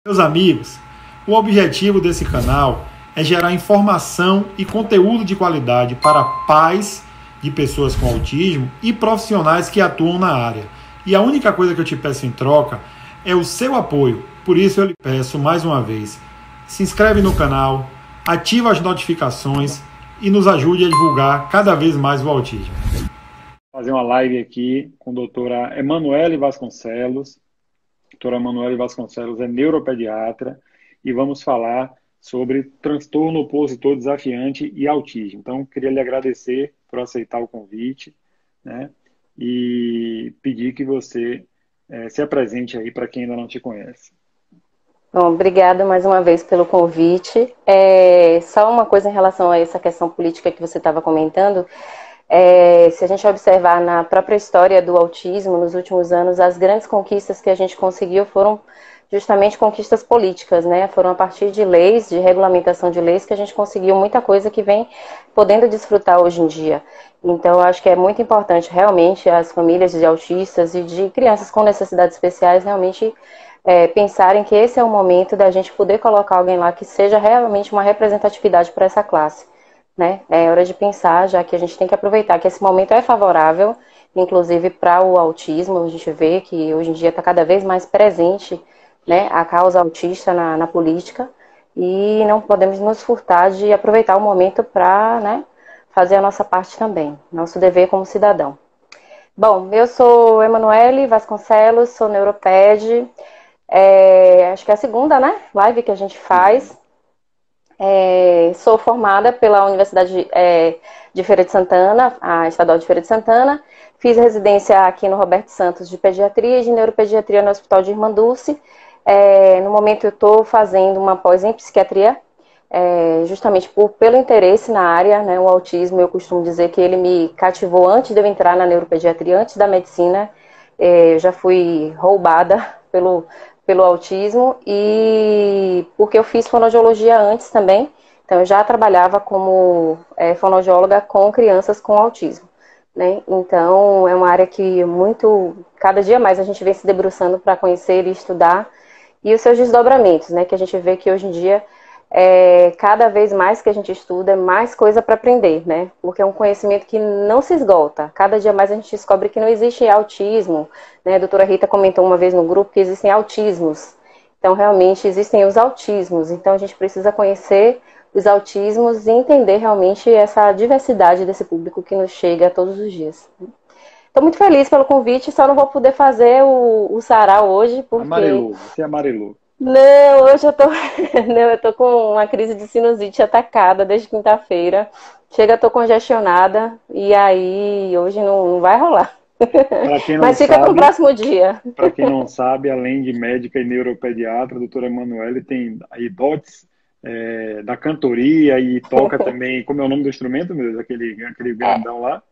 Meus amigos, o objetivo desse canal é gerar informação e conteúdo de qualidade para pais de pessoas com autismo e profissionais que atuam na área. E a única coisa que eu te peço em troca é o seu apoio. Por isso eu lhe peço mais uma vez, se inscreve no canal, ativa as notificações e nos ajude a divulgar cada vez mais o autismo. Vou fazer uma live aqui com a doutora Emanuele Vasconcelos. A doutora Emanuele Vasconcelos é neuropediatra e vamos falar sobre transtorno opositor desafiante e autismo. Então, queria lhe agradecer por aceitar o convite, né? E pedir que você se apresente aí para quem ainda não te conhece. Bom, obrigada mais uma vez pelo convite. Só uma coisa em relação a essa questão política que você estava comentando. Se a gente observar na própria história do autismo, nos últimos anos, as grandes conquistas que a gente conseguiu foram justamente conquistas políticas, né? Foram a partir de leis, de regulamentação de leis, que a gente conseguiu muita coisa que vem podendo desfrutar hoje em dia. Então, eu acho que é muito importante, realmente, as famílias de autistas e de crianças com necessidades especiais realmente pensarem que esse é o momento da gente poder colocar alguém lá que seja realmente uma representatividade para essa classe, né? É hora de pensar, já que a gente tem que aproveitar que esse momento é favorável, inclusive para o autismo. A gente vê que hoje em dia está cada vez mais presente, né, a causa autista na política, e não podemos nos furtar de aproveitar o momento para, né, fazer a nossa parte também, nosso dever como cidadão. Bom, eu sou Emanuele Vasconcelos, sou neuroped, acho que é a segunda, né, live que a gente faz. Sou formada pela Universidade de Feira de Santana, a Estadual de Feira de Santana. Fiz residência aqui no Roberto Santos de Pediatria e de Neuropediatria no Hospital de Irmã Dulce. No momento eu estou fazendo uma pós em psiquiatria, justamente pelo interesse na área, né? O autismo, eu costumo dizer que ele me cativou antes de eu entrar na neuropediatria, antes da medicina. Eu já fui roubada pelo autismo, e porque eu fiz fonoaudiologia antes também, então eu já trabalhava como fonoaudióloga com crianças com autismo, né? Então é uma área que cada dia mais a gente vem se debruçando para conhecer e estudar, e os seus desdobramentos, né? Que a gente vê que hoje em dia, cada vez mais que a gente estuda, é mais coisa para aprender, né? Porque é um conhecimento que não se esgota. Cada dia mais a gente descobre que não existe autismo, né? A doutora Rita comentou uma vez no grupo que existem autismos. Então, realmente, existem os autismos. Então, a gente precisa conhecer os autismos e entender realmente essa diversidade desse público que nos chega todos os dias. Estou muito feliz pelo convite, só não vou poder fazer o sarau hoje, porque... Amarelou, você amarelou. Não, hoje eu tô... Não, eu tô com uma crise de sinusite atacada desde quinta-feira. Chega, eu tô congestionada, e aí hoje não vai rolar. Mas fica para o próximo dia. Para quem não sabe, além de médica e neuropediatra, a doutora Emanuele tem aí dotes da cantoria e toca também, como é o nome do instrumento, meu Deus, aquele grandão lá?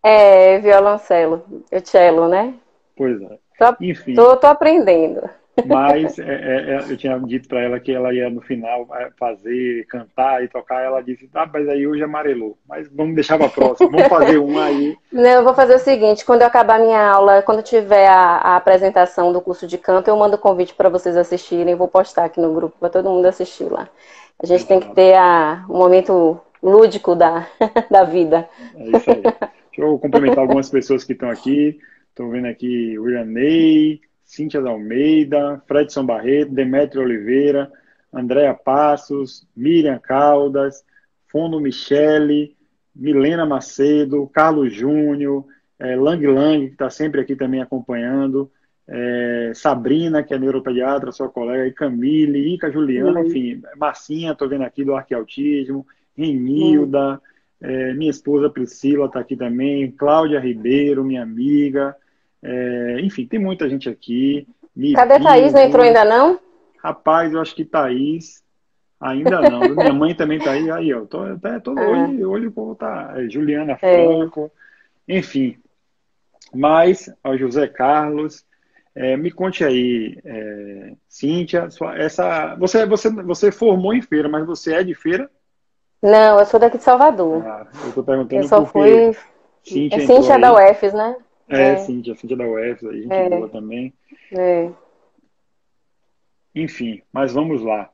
Violoncelo, o cello, né? Pois é. Enfim. Tô aprendendo. Mas eu tinha dito para ela que ela ia no final fazer, cantar e tocar. Ela disse, mas aí hoje amarelou. Mas vamos deixar para a próxima. Vamos fazer um aí. Não, eu vou fazer o seguinte: quando eu acabar minha aula, quando tiver a apresentação do curso de canto, eu mando o convite para vocês assistirem. Vou postar aqui no grupo para todo mundo assistir lá. A gente tem que ter um momento lúdico da vida. É isso aí. Deixa eu cumprimentar algumas pessoas que estão aqui. Estou vendo aqui o Iranei, Cíntia da Almeida, Fredson Barreto, Demétrio Oliveira, Andréa Passos, Miriam Caldas, Fono Michele, Milena Macedo, Carlos Júnior, Lang Lang, que está sempre aqui também acompanhando, Sabrina, que é neuropediatra, sua colega, e Camille, Ica Juliana, enfim, Marcinha, estou vendo aqui do Arquiautismo, Renilda, minha esposa Priscila está aqui também, Cláudia Ribeiro, minha amiga, enfim, tem muita gente aqui. Cadê a Thaís? Não entrou ainda não? Rapaz, eu acho que Thaís ainda não. Minha mãe também tá aí, ó. Hoje o povo tá. Juliana Franco, enfim. Mas, ó, José Carlos, me conte aí, Cíntia, você formou em feira, mas você é de feira? Não, eu sou daqui de Salvador. Eu tô perguntando eu só porque fui... Cíntia da UFES, né? Cíntia da UFES, a gente boa também. Enfim, mas vamos lá.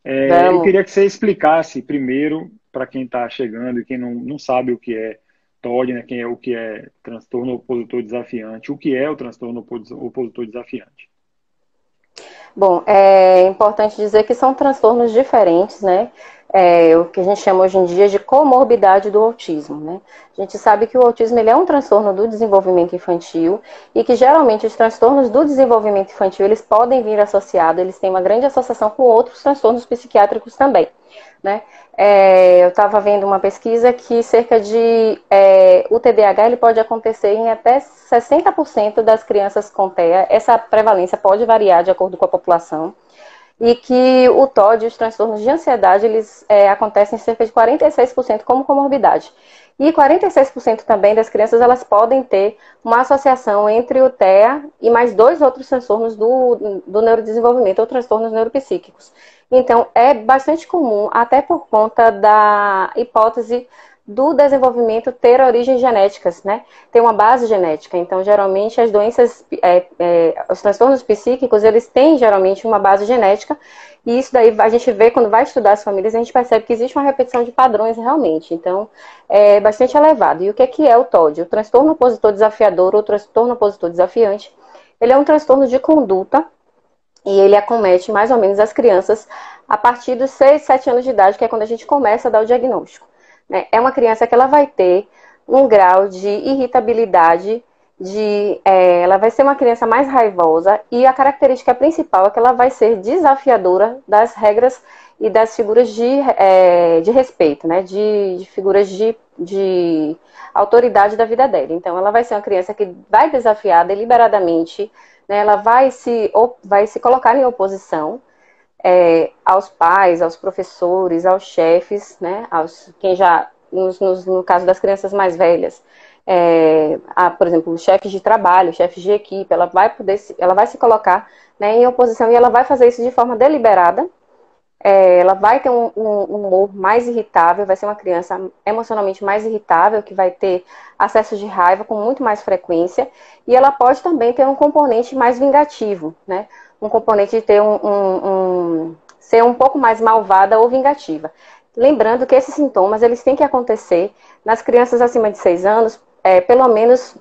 Eu Vamos. queria que você explicasse primeiro, para quem está chegando e quem não sabe o que é TOD, né, o que é transtorno opositor desafiante, o que é o transtorno opositor desafiante. Bom, é importante dizer que são transtornos diferentes, né? O que a gente chama hoje em dia de comorbidade do autismo, né? A gente sabe que o autismo ele é um transtorno do desenvolvimento infantil e que geralmente os transtornos do desenvolvimento infantil eles podem vir associados, eles têm uma grande associação com outros transtornos psiquiátricos também, né? Eu estava vendo uma pesquisa que cerca de o TDAH ele pode acontecer em até 60% das crianças com TEA. Essa prevalência pode variar de acordo com a população. E que o TOD e os transtornos de ansiedade, eles acontecem em cerca de 46% como comorbidade. E 46% também das crianças, elas podem ter uma associação entre o TEA e mais dois outros transtornos do neurodesenvolvimento, ou transtornos neuropsíquicos. Então, é bastante comum, até por conta da hipótese do desenvolvimento ter origens genéticas, né? Tem uma base genética. Então, geralmente, as doenças, os transtornos psíquicos, eles têm geralmente uma base genética. E isso daí a gente vê quando vai estudar as famílias, a gente percebe que existe uma repetição de padrões realmente. Então, é bastante elevado. E o que é o TOD? O transtorno opositor desafiador ou transtorno opositor desafiante, ele é um transtorno de conduta e ele acomete mais ou menos as crianças a partir dos 6, 7 anos de idade, que é quando a gente começa a dar o diagnóstico. É uma criança que ela vai ter um grau de irritabilidade, ela vai ser uma criança mais raivosa e a característica principal é que ela vai ser desafiadora das regras e das figuras de respeito, né? De figuras de autoridade da vida dela. Então, ela vai ser uma criança que vai desafiar deliberadamente, né? Ela vai se colocar em oposição aos pais, aos professores, aos chefes, né? Quem já, no caso das crianças mais velhas, por exemplo, chefes de trabalho, chefes de equipe, ela vai se colocar, né, em oposição e ela vai fazer isso de forma deliberada. Ela vai ter um humor mais irritável, vai ser uma criança emocionalmente mais irritável, que vai ter acessos de raiva com muito mais frequência, e ela pode também ter um componente mais vingativo, né? Um componente de ter ser um pouco mais malvada ou vingativa. Lembrando que esses sintomas, eles têm que acontecer nas crianças acima de 6 anos, pelo menos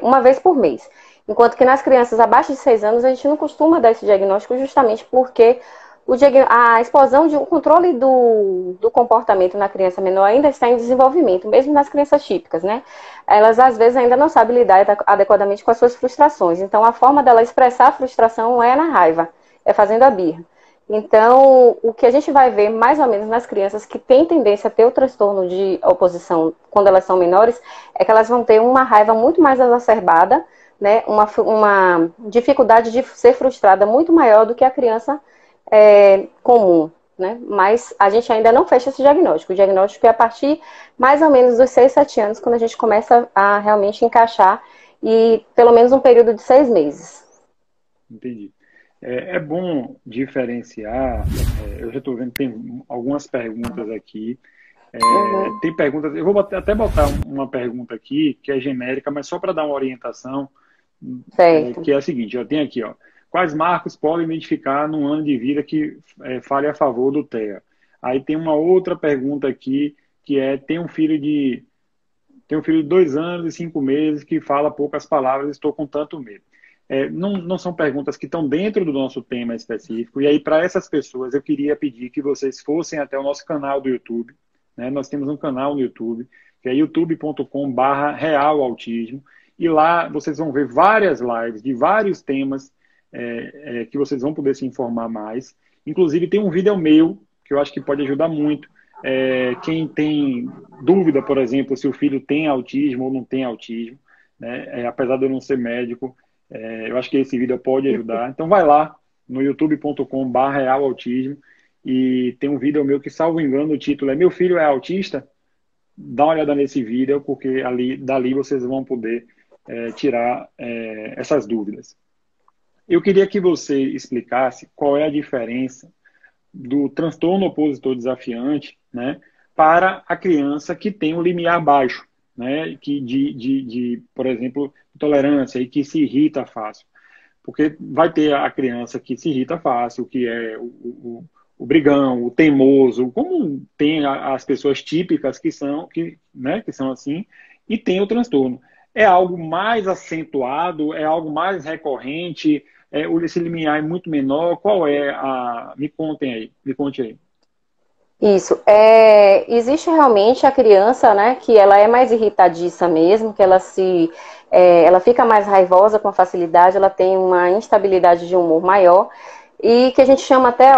uma vez por mês. Enquanto que nas crianças abaixo de 6 anos, a gente não costuma dar esse diagnóstico justamente porque a explosão o controle do comportamento na criança menor ainda está em desenvolvimento, mesmo nas crianças típicas, né? Elas, às vezes, ainda não sabem lidar adequadamente com as suas frustrações. Então, a forma dela expressar a frustração é na raiva, é fazendo a birra. Então, o que a gente vai ver, mais ou menos, nas crianças que têm tendência a ter o transtorno de oposição quando elas são menores, é que elas vão ter uma raiva muito mais exacerbada, né? Uma dificuldade de ser frustrada muito maior do que a criança comum, né? Mas a gente ainda não fecha esse diagnóstico. O diagnóstico é a partir mais ou menos dos 6, 7 anos, quando a gente começa a realmente encaixar e pelo menos um período de 6 meses. Entendi. É bom diferenciar, eu já estou vendo, tem algumas perguntas aqui. Tem perguntas, eu vou até botar uma pergunta aqui, que é genérica, mas só para dar uma orientação, que é a seguinte, eu tenho aqui, ó. Quais marcos podem identificar num ano de vida que fale a favor do TEA? Aí tem uma outra pergunta aqui, que tem um filho de 2 anos e 5 meses que fala poucas palavras, estou com tanto medo. Não são perguntas que estão dentro do nosso tema específico, e aí para essas pessoas eu queria pedir que vocês fossem até o nosso canal do YouTube, né? Nós temos um canal no YouTube, que é youtube.com/realautismo, e lá vocês vão ver várias lives de vários temas que vocês vão poder se informar mais. Inclusive tem um vídeo meu, que eu acho que pode ajudar muito, quem tem dúvida, por exemplo, se o filho tem autismo ou não tem autismo, né? Apesar de eu não ser médico, eu acho que esse vídeo pode ajudar. Então vai lá no youtube.com/realautismo e tem um vídeo meu que, salvo engano, o título é Meu Filho é Autista? Dá uma olhada nesse vídeo, porque dali vocês vão poder tirar essas dúvidas. Eu queria que você explicasse qual é a diferença do transtorno opositor desafiante, né, para a criança que tem um limiar baixo, né, por exemplo, tolerância e que se irrita fácil. Porque vai ter a criança que se irrita fácil, que é o brigão, o teimoso, como tem as pessoas típicas né, que são assim, e tem o transtorno. É algo mais acentuado, é algo mais recorrente, esse limiar é muito menor. Qual é a... Me contem aí, me conte aí. Isso. Existe realmente a criança, né, que ela é mais irritadiça mesmo, que ela fica mais raivosa com facilidade, ela tem uma instabilidade de humor maior, e que a gente chama até,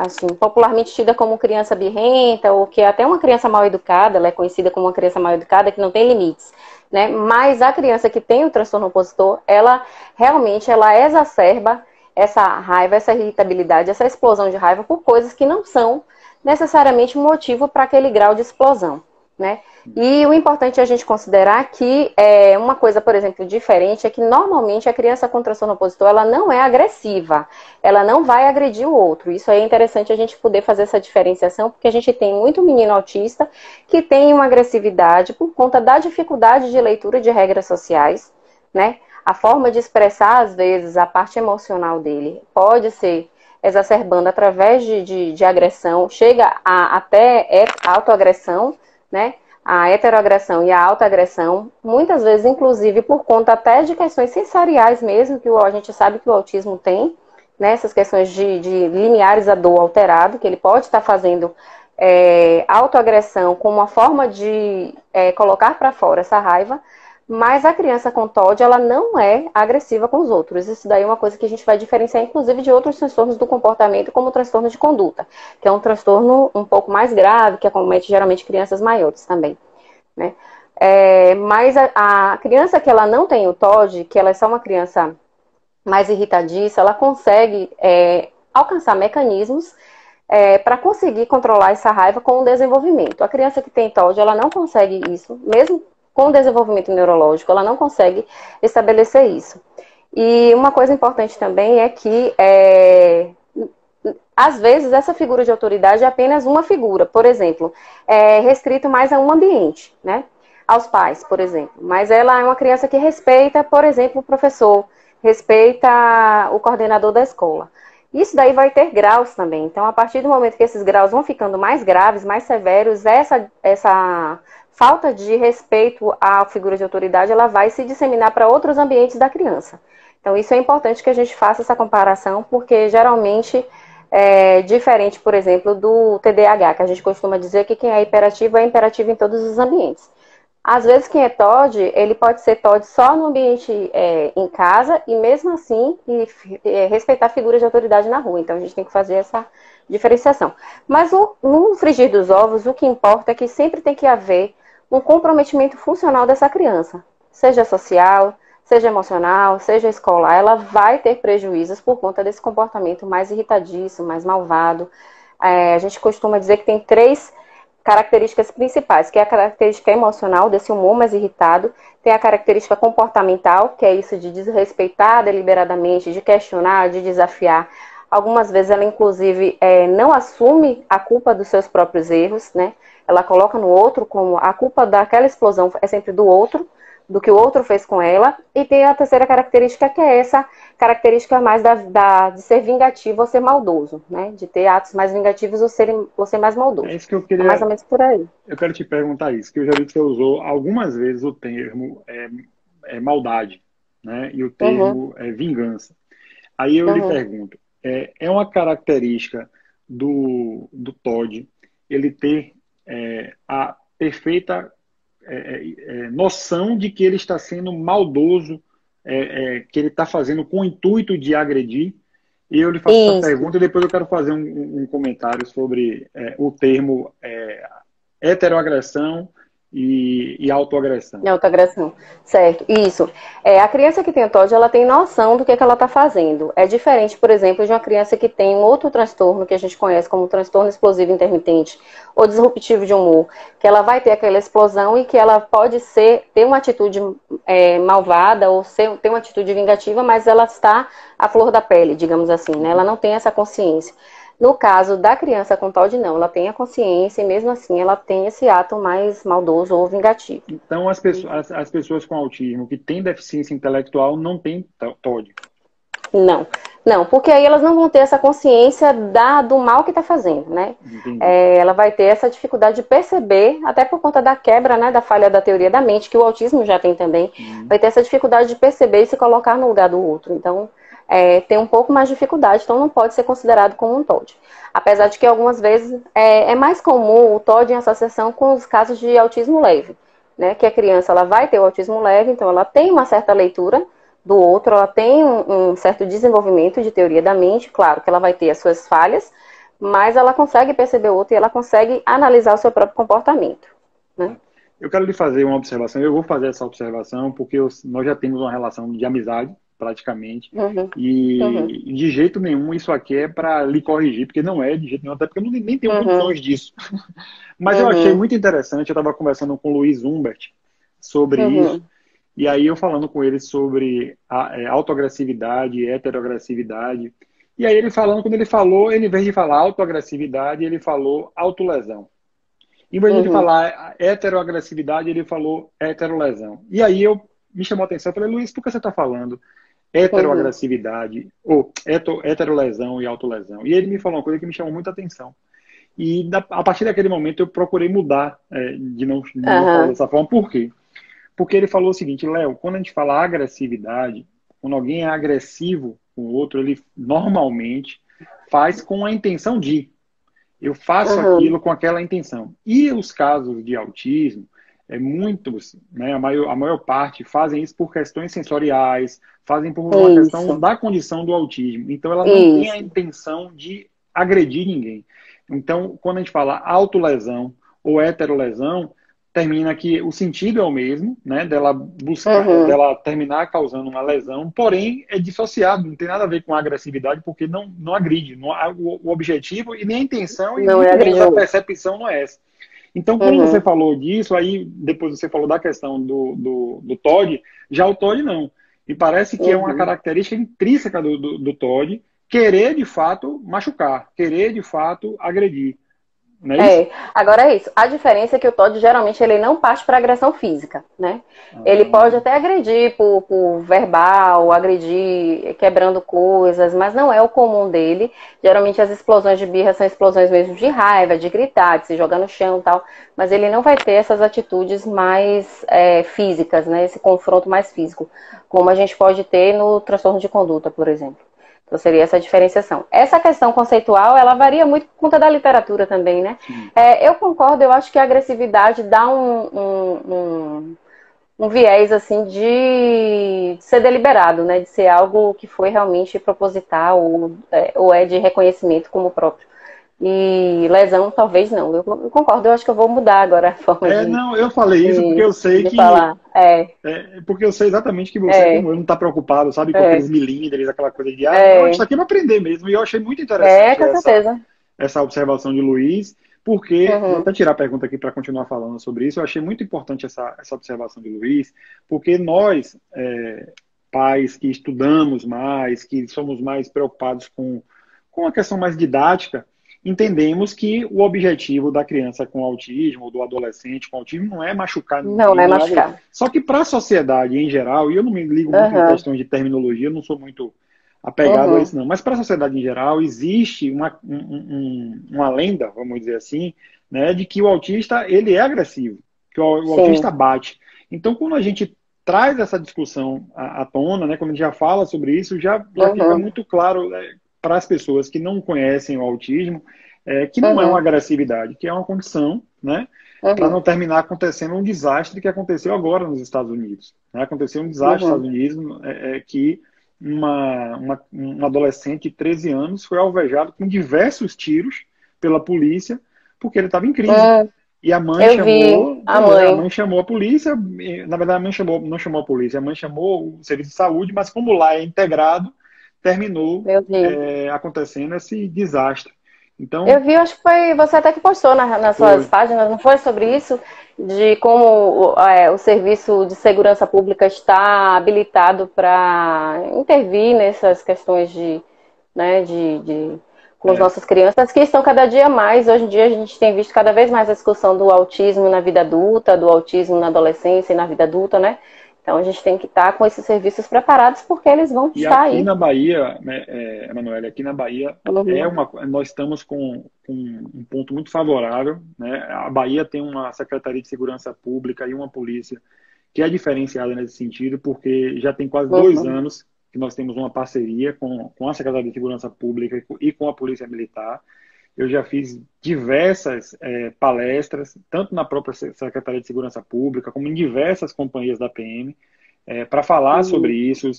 assim, popularmente tida como criança birrenta, ou que é até uma criança mal educada, ela é conhecida como uma criança mal educada, que não tem limites, né? Mas a criança que tem o transtorno opositor, ela realmente ela exacerba essa raiva, essa irritabilidade, essa explosão de raiva por coisas que não são necessariamente um motivo para aquele grau de explosão, né? E o importante é a gente considerar que uma coisa, por exemplo, diferente é que normalmente a criança com transtorno opositor, ela não é agressiva, ela não vai agredir o outro. Isso aí é interessante a gente poder fazer essa diferenciação, porque a gente tem muito menino autista que tem uma agressividade por conta da dificuldade de leitura de regras sociais, né? A forma de expressar, às vezes, a parte emocional dele pode ser exacerbando através de agressão, chega até autoagressão, né? A heteroagressão e a autoagressão, muitas vezes, inclusive, por conta até de questões sensoriais mesmo, que a gente sabe que o autismo tem, né? Essas questões de limiares a dor alterado, que ele pode estar fazendo autoagressão como uma forma de colocar para fora essa raiva. Mas a criança com TOD, ela não é agressiva com os outros. Isso daí é uma coisa que a gente vai diferenciar, inclusive, de outros transtornos do comportamento, como o transtorno de conduta, que é um transtorno um pouco mais grave, que acomete geralmente crianças maiores também, né? Mas a criança que ela não tem o TOD, que ela é só uma criança mais irritadiça, ela consegue alcançar mecanismos para conseguir controlar essa raiva com o desenvolvimento. A criança que tem TOD, ela não consegue isso, mesmo com o desenvolvimento neurológico, ela não consegue estabelecer isso. E uma coisa importante também é que, às vezes, essa figura de autoridade é apenas uma figura, por exemplo, restrito mais a um ambiente, né? Aos pais, por exemplo. Mas ela é uma criança que respeita, por exemplo, o professor, respeita o coordenador da escola. Isso daí vai ter graus também. Então, a partir do momento que esses graus vão ficando mais graves, mais severos, essa falta de respeito à figura de autoridade, ela vai se disseminar para outros ambientes da criança. Então, isso é importante que a gente faça essa comparação, porque geralmente é diferente, por exemplo, do TDAH, que a gente costuma dizer que quem é hiperativo em todos os ambientes. Às vezes, quem é TOD, ele pode ser TOD só no ambiente em casa e mesmo assim respeitar a figura de autoridade na rua. Então, a gente tem que fazer essa diferenciação. Mas no frigir dos ovos, o que importa é que sempre tem que haver um comprometimento funcional dessa criança, seja social, seja emocional, seja escolar. Ela vai ter prejuízos por conta desse comportamento mais irritadiço, mais malvado. A gente costuma dizer que tem 3 características principais, que é a característica emocional, desse humor mais irritado, tem a característica comportamental, que é isso de desrespeitar deliberadamente, de questionar, de desafiar. Algumas vezes ela, inclusive, não assume a culpa dos seus próprios erros, né? Ela coloca no outro como a culpa daquela explosão é sempre do outro, do que o outro fez com ela. E tem a terceira característica, que é essa característica mais de ser vingativo ou ser maldoso, né? De ter atos mais vingativos ou ser mais maldoso. É isso que eu queria... mais ou menos por aí. Eu quero te perguntar isso, que eu já vi que você usou algumas vezes o termo maldade, né? E o termo vingança. Aí eu lhe pergunto, é uma característica do TOD ele ter a perfeita noção de que ele está sendo maldoso, que ele está fazendo com o intuito de agredir? E eu lhe faço essa pergunta e depois eu quero fazer um comentário sobre o termo heteroagressão e autoagressão. Autoagressão, certo, isso. A criança que tem o TOD, ela tem noção do que ela está fazendo. É diferente, por exemplo, de uma criança que tem um outro transtorno que a gente conhece como transtorno explosivo intermitente ou disruptivo de humor, que ela vai ter aquela explosão e que ela pode ter uma atitude malvada ou ter uma atitude vingativa, mas ela está à flor da pele, digamos assim, né? Ela não tem essa consciência. No caso da criança com TOD, não. Ela tem a consciência e mesmo assim ela tem esse ato mais maldoso ou vingativo. Então as pessoas com autismo que têm deficiência intelectual não têm TOD? Não. Não, porque aí elas não vão ter essa consciência do mal que está fazendo, né? Ela vai ter essa dificuldade de perceber, até por conta da quebra, né, da falha da teoria da mente, que o autismo já tem também, vai ter essa dificuldade de perceber e se colocar no lugar do outro. Então, tem um pouco mais de dificuldade, então não pode ser considerado como um TOD. Apesar de que algumas vezes é mais comum o TOD em associação com os casos de autismo leve, né? Que a criança ela vai ter o autismo leve, então ela tem uma certa leitura do outro, ela tem um certo desenvolvimento de teoria da mente, claro que ela vai ter as suas falhas, mas ela consegue perceber o outro e ela consegue analisar o seu próprio comportamento, né? Eu quero lhe fazer uma observação, eu vou fazer essa observação porque nós já temos uma relação de amizade, praticamente, e de jeito nenhum isso aqui é para lhe corrigir, porque não é de jeito nenhum, até porque eu nem tenho condições disso. Mas eu achei muito interessante, eu estava conversando com o Luiz Humbert sobre isso, e aí eu falando com ele sobre autoagressividade e heteroagressividade. E aí ele falando, quando ele falou, ele, em vez de falar autoagressividade, ele falou autolesão. Em vez de ele falar heteroagressividade, ele falou heterolesão. E aí me chamou a atenção, eu falei, Luiz, por que você está falando heteroagressividade, ou heterolesão e autolesão? E ele me falou uma coisa que me chamou muita atenção. E a partir daquele momento eu procurei mudar de não falar dessa forma. Por quê? Porque ele falou o seguinte, Léo, quando a gente fala agressividade, quando alguém é agressivo com o outro, ele normalmente faz com a intenção de. Eu faço aquilo com aquela intenção. E os casos de autismo, muitos, né, a maior parte, fazem isso por questões sensoriais, fazem por uma questão da condição do autismo. Então, ela não tem a intenção de agredir ninguém. Então, quando a gente fala autolesão ou heterolesão, termina que o sentido é o mesmo, né, dela buscar, dela terminar causando uma lesão, porém é dissociado, não tem nada a ver com a agressividade, porque não agride, o objetivo e nem a intenção e a percepção não é essa. Então, quando você falou disso, aí depois você falou da questão do TOD, já o TOD não. E parece que é uma característica intrínseca do TOD querer de fato machucar, querer de fato agredir. Não é isso? Agora é isso. A diferença é que o TOD geralmente ele não parte para agressão física, né? Ele pode até agredir por verbal, agredir quebrando coisas, mas não é o comum dele. Geralmente as explosões de birra são explosões mesmo de raiva, de gritar, de se jogar no chão e tal, mas ele não vai ter essas atitudes mais físicas, né? Esse confronto mais físico, como a gente pode ter no transtorno de conduta, por exemplo. Então seria essa diferenciação. Essa questão conceitual, ela varia muito por conta da literatura também, né? Eu concordo, eu acho que a agressividade dá um viés, assim, de ser deliberado, né? De ser algo que foi realmente proposital ou é de reconhecimento como próprio. E lesão, talvez não. Eu concordo, eu acho que eu vou mudar agora a forma de... Não, eu falei isso porque eu sei que... falar. Porque eu sei exatamente que você, como eu, não está preocupado, sabe, com aqueles milímetros, aquela coisa de... não, isso aqui é para aprender mesmo. E eu achei muito interessante com certeza. Essa observação de Luiz, porque... Vou até tirar a pergunta aqui para continuar falando sobre isso. Eu achei muito importante essa observação de Luiz, porque nós, pais que estudamos mais, que somos mais preocupados com a questão mais didática, entendemos que o objetivo da criança com autismo, ou do adolescente com autismo, não é machucar ninguém. Não é machucar. Só que para a sociedade em geral, e eu não me ligo muito em questões de terminologia, eu não sou muito apegado a isso não, mas para a sociedade em geral existe uma lenda, vamos dizer assim, né, de que o autista ele é agressivo, que o autista bate. Então quando a gente traz essa discussão à tona, né, quando a gente já fala sobre isso, já fica muito claro para as pessoas que não conhecem o autismo, que não é uma agressividade, que é uma condição, né, para não terminar acontecendo um desastre que aconteceu agora nos Estados Unidos. Né? Aconteceu um desastre nos Estados Unidos que um adolescente de 13 anos foi alvejado com diversos tiros pela polícia porque ele estava em crise. E a mãe chamou a polícia, na verdade a mãe não chamou a polícia, a mãe chamou o serviço de saúde, mas como lá é integrado, terminou acontecendo esse desastre. Então, eu vi, acho que foi você até que postou nas suas páginas, não foi, sobre isso? De como o Serviço de Segurança Pública está habilitado para intervir nessas questões com as nossas crianças, que estão cada dia mais. Hoje em dia a gente tem visto cada vez mais a discussão do autismo na vida adulta, do autismo na adolescência e na vida adulta, né? Então a gente tem que estar com esses serviços preparados porque eles vão E estar aqui aí. na Bahia, né, Emanuele, aqui na Bahia Uhum. nós estamos com um ponto muito favorável, né? A Bahia tem uma Secretaria de Segurança Pública e uma polícia que é diferenciada nesse sentido, porque já tem quase 2 anos que nós temos uma parceria com a Secretaria de Segurança Pública e com a Polícia Militar. Eu já fiz diversas palestras, tanto na própria Secretaria de Segurança Pública, como em diversas companhias da PM, para falar sobre Uhum. isso,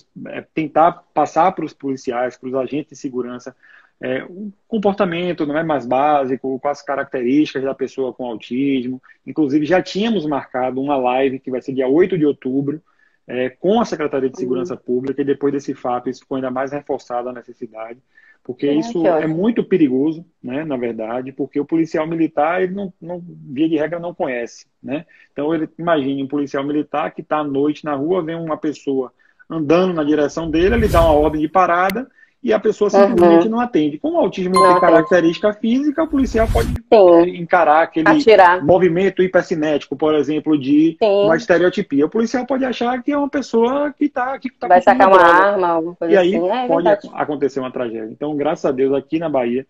tentar passar para os policiais, para os agentes de segurança, um comportamento não é mais básico, com as características da pessoa com autismo. Inclusive, já tínhamos marcado uma live que vai ser dia 8 de outubro, com a Secretaria de Uhum. Segurança Pública, e depois desse fato isso ficou ainda mais reforçada a necessidade, porque Ah, que isso é ótimo. muito perigoso, né, na verdade, porque o policial militar, ele via de regra, não conhece, né? Então, ele imagine um policial militar que está à noite na rua, vê uma pessoa andando na direção dele, ele dá uma ordem de parada e a pessoa simplesmente Uhum. não atende. Como o autismo não Não tem atende. característica física, o policial pode Sim, encarar aquele atirar. movimento hipercinético, por exemplo, de uma Sim, estereotipia. O policial pode achar que é uma pessoa que tá vai consumindo sacar uma droga. arma, alguma E coisa aí assim. É pode verdade. acontecer uma tragédia. Então, graças a Deus, aqui na Bahia,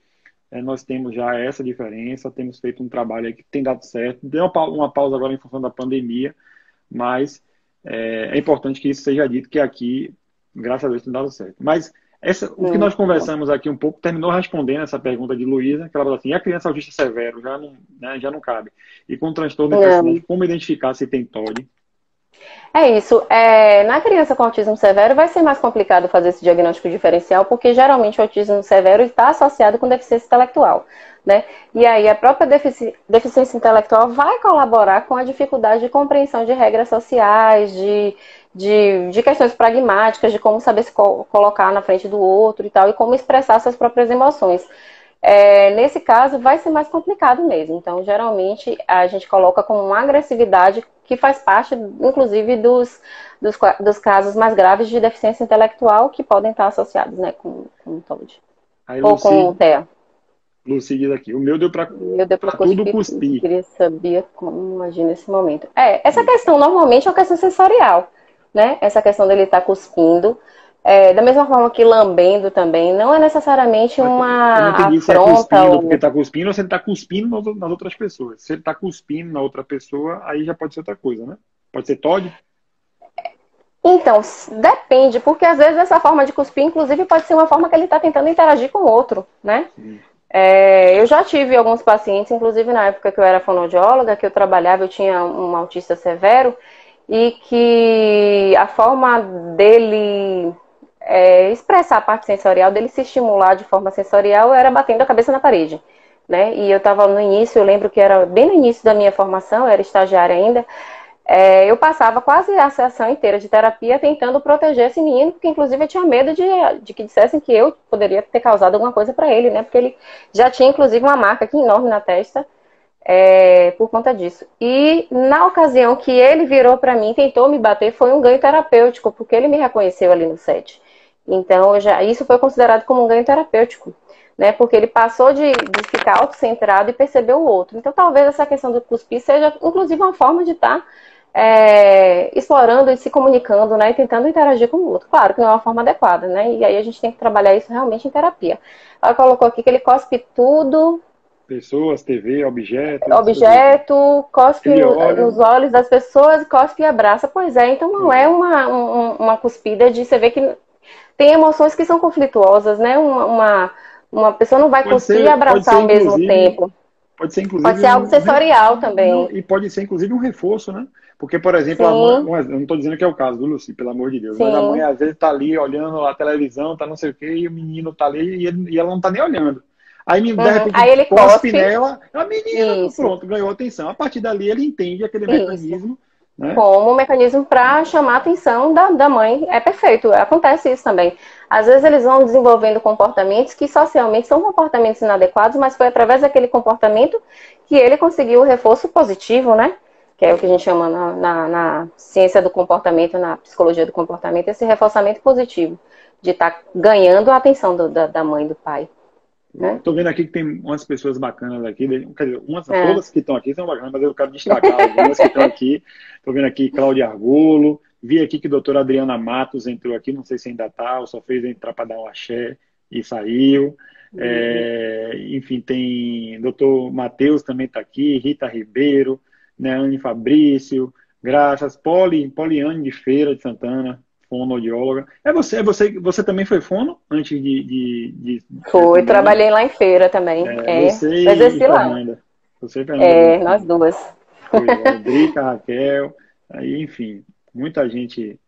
nós temos já essa diferença, temos feito um trabalho aí que tem dado certo. Deu uma pausa agora em função da pandemia, mas é importante que isso seja dito, que aqui, graças a Deus, tem dado certo. Mas o que nós Que bom. conversamos aqui um pouco terminou respondendo essa pergunta de Luísa, que ela falou assim, e a criança autista severo já não, né, já não cabe. E com transtorno de Não. personalidade, como identificar se tem TOD? É isso. Na criança com autismo severo vai ser mais complicado fazer esse diagnóstico diferencial, porque geralmente o autismo severo está associado com deficiência intelectual, né? E aí a própria deficiência intelectual vai colaborar com a dificuldade de compreensão de regras sociais, de questões pragmáticas, de como saber se colocar na frente do outro e tal, e como expressar suas próprias emoções. Nesse caso, vai ser mais complicado mesmo. Então, geralmente, a gente coloca como uma agressividade que faz parte, inclusive, dos casos mais graves de deficiência intelectual que podem estar associados, né, com o TOD. Aí Ou com o TEA. Lucy diz aqui, o meu deu para Eu dei para tudo cuspir tudo. cuspir. Queria saber como agir nesse momento. Essa questão normalmente é uma questão sensorial, né? Essa questão dele estar cuspindo. Da mesma forma que lambendo também, não é necessariamente Mas eu não uma entendi se é afronta cuspindo porque ou. está cuspindo ou se ele está cuspindo nas outras pessoas. Se ele está cuspindo na outra pessoa, aí já pode ser outra coisa, né? Pode ser TOD? Então, depende, porque às vezes essa forma de cuspir, inclusive, pode ser uma forma que ele está tentando interagir com o outro, né? Sim. Eu já tive alguns pacientes, inclusive na época que eu era fonoaudióloga, que eu trabalhava, eu tinha um autista severo, e que a forma dele expressar a parte sensorial, dele se estimular de forma sensorial, era batendo a cabeça na parede, né? E eu estava no início, eu lembro que era bem no início da minha formação, eu era estagiária ainda, eu passava quase a sessão inteira de terapia tentando proteger esse menino, porque inclusive eu tinha medo de que dissessem que eu poderia ter causado alguma coisa para ele, né? Porque ele já tinha inclusive uma marca aqui enorme na testa por conta disso. E na ocasião que ele virou para mim, tentou me bater, foi um ganho terapêutico, porque ele me reconheceu ali no set. Então isso foi considerado como um ganho terapêutico, né? Porque ele passou de ficar autocentrado e percebeu o outro. Então talvez essa questão do cuspir seja inclusive uma forma de estar explorando e se comunicando, né, e tentando interagir com o outro. Claro que não é uma forma adequada, né, e aí a gente tem que trabalhar isso realmente em terapia. Ela colocou aqui que ele cospe tudo, Pessoas, TV, objetos, essas coisas assim. objeto, cospe Ele olha, nos olhos das pessoas, cospe e abraça. Pois é, então não é uma cuspida de você ver que tem emoções que são conflituosas, né, uma pessoa não vai cuspir e abraçar ao mesmo tempo. pode ser Pode inclusive ser algo sensorial também. e pode ser inclusive um reforço, né? Porque, por exemplo, a mãe, Sim, eu não estou dizendo que é o caso do Lucy, pelo amor de Deus, mas a mãe sim. às vezes está ali olhando a televisão, tá não sei o quê, e o menino está ali e ela não está nem olhando. Aí, de Uhum. repente, Aí ele cospe cospe, nela, a menina, isso, pronto, ganhou atenção. A partir dali, ele entende aquele isso. mecanismo, né? Como um mecanismo para chamar a atenção da mãe. É perfeito, acontece isso também. Às vezes eles vão desenvolvendo comportamentos que socialmente são comportamentos inadequados, mas foi através daquele comportamento que ele conseguiu o reforço positivo, né? Que é o que a gente chama na ciência do comportamento, na psicologia do comportamento, esse reforçamento positivo, de estar ganhando a atenção da mãe e do pai, né? Estou vendo aqui que tem umas pessoas bacanas aqui, quer dizer, É. todas que estão aqui são bacanas, mas eu quero destacar algumas que estão aqui. Estou vendo aqui Cláudia Argolo, Vi aqui que a doutora Adriana Matos entrou aqui, não sei se ainda está, ou só fez entrar para dar um axé e saiu. Enfim, tem doutor Matheus também está aqui, Rita Ribeiro, né, Anne Fabrício, Graças, Poliane de Feira de Santana, fonoaudióloga. Você também foi fono antes de Foi, trabalhei lá em Feira também. Você e Fernanda. Você e Fernanda. Nós duas. Drica, Raquel, aí, enfim, muita gente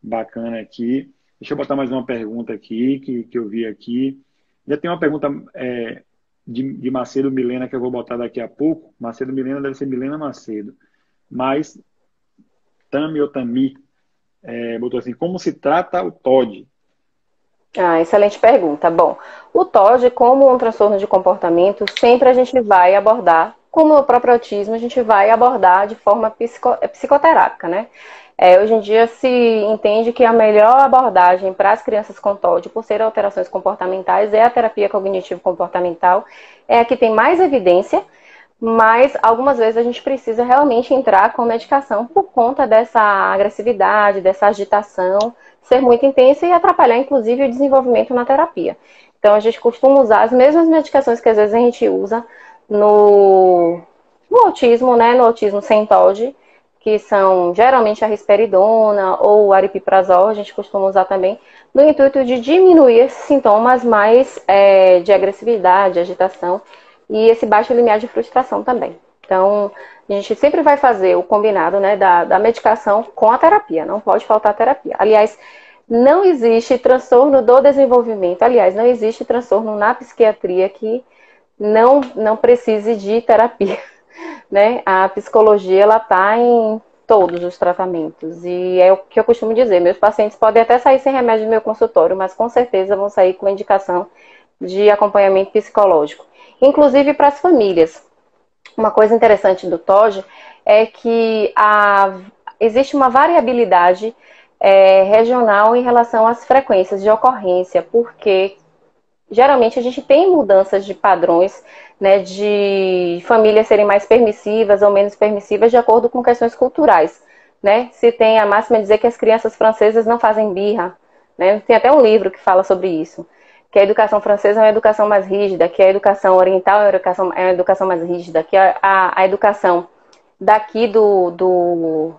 bacana aqui. Deixa eu botar mais uma pergunta aqui, que eu vi aqui. Já tem uma pergunta de Macedo Milena que eu vou botar daqui a pouco. Macedo Milena deve ser Milena Macedo. Mas Tami ou Tami botou assim, como se trata o TOD? Excelente pergunta. Bom, o TOD, como um transtorno de comportamento, sempre a gente vai abordar, como o próprio autismo, a gente vai abordar de forma psicoterápica, né? Hoje em dia se entende que a melhor abordagem para as crianças com TOD, por ser alterações comportamentais, é a terapia cognitivo-comportamental, é a que tem mais evidência, mas algumas vezes a gente precisa realmente entrar com medicação por conta dessa agressividade, dessa agitação, ser muito intensa e atrapalhar, inclusive, o desenvolvimento na terapia. Então, a gente costuma usar as mesmas medicações que às vezes a gente usa no autismo, né? No autismo sem TOD, que são geralmente a risperidona ou o aripiprazol, a gente costuma usar também, no intuito de diminuir esses sintomas mais de agressividade, agitação, e esse baixo limiar de frustração também. Então, a gente sempre vai fazer o combinado, né, da medicação com a terapia, não pode faltar terapia. Aliás, não existe transtorno do desenvolvimento, não existe transtorno na psiquiatria que não precise de terapia, né? A psicologia, ela está em todos os tratamentos, e é o que eu costumo dizer, meus pacientes podem até sair sem remédio do meu consultório, mas com certeza vão sair com indicação de acompanhamento psicológico. Inclusive para as famílias. Uma coisa interessante do TOD é que existe uma variabilidade regional em relação às frequências de ocorrência, porque geralmente a gente tem mudanças de padrões, né, de famílias serem mais permissivas ou menos permissivas de acordo com questões culturais, né? Se tem a máxima de dizer que as crianças francesas não fazem birra, né? Tem até um livro que fala sobre isso, que a educação francesa é uma educação mais rígida, que a educação oriental é uma educação mais rígida, que a educação daqui